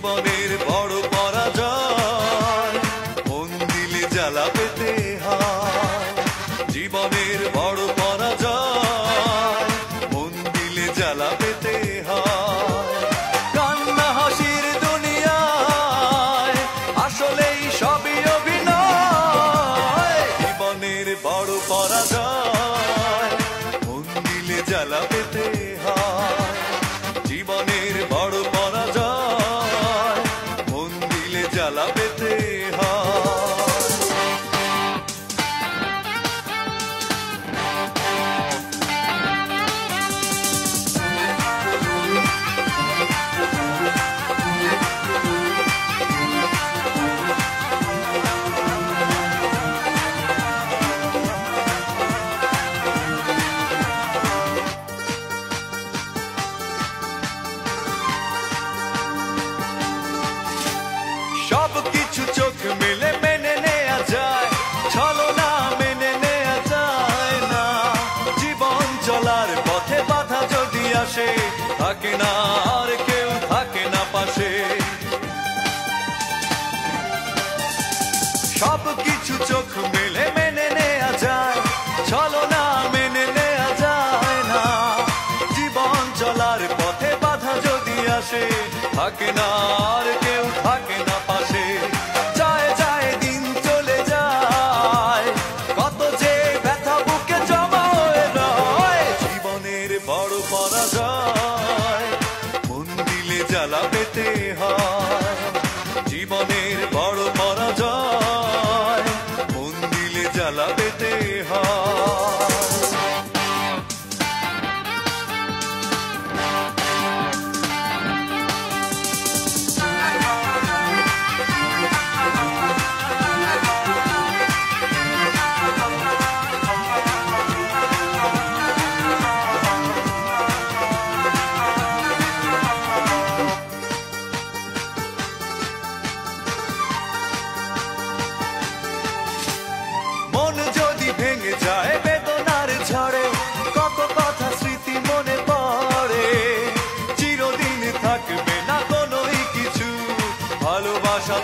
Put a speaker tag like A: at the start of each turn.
A: জীবনের বড় পরাজয়, মন দিলে জ্বালা পেতে হয়। জীবনের বড় পরাজয়, মন দিলে জ্বালা পেতে হয়। কান্না হাসির দুনিয়ায় আসলেই সবই অভিনয়। জীবনের বড় পরাজয়, মন দিলে জ্বালা পেতে হয়। জীবনের বড় পরাজয়, মন দিলে জ্বালা পেতে হয়। সবকিছু চোখ মেলে মেনে নেয়া যায়, ছলনা মেনে নেয়া যায় না। জীবন চলার পথে বাধা যদি আসে, থাকে না আর কেউ থাকে না পাশে। সবকিছু চোখ মেলে মেনে নেয়া যায়, ছলনা মেনে নেয়া যায় না। জীবন চলার পথে বাধা যদি আসে, থাকে না আর কেউ থাকে না পাশে। যায় যায় দিন চলে যায়, কত যে ব্যথা বুকে জমা হয়ে রয়। জীবনের বড় পরাজয়, মন দিলে জ্বালা পেতে হয়। জীবনের বড় পরাজয়, মন দিলে জ্বালা পেতে হয়। মন যদি ভেঙে যায় বেদনার ঝড়ে, কত কথা স্মৃতি মনে পড়ে। চিরদিন থাকবে না কোনোই কিছু, ভালোবাসা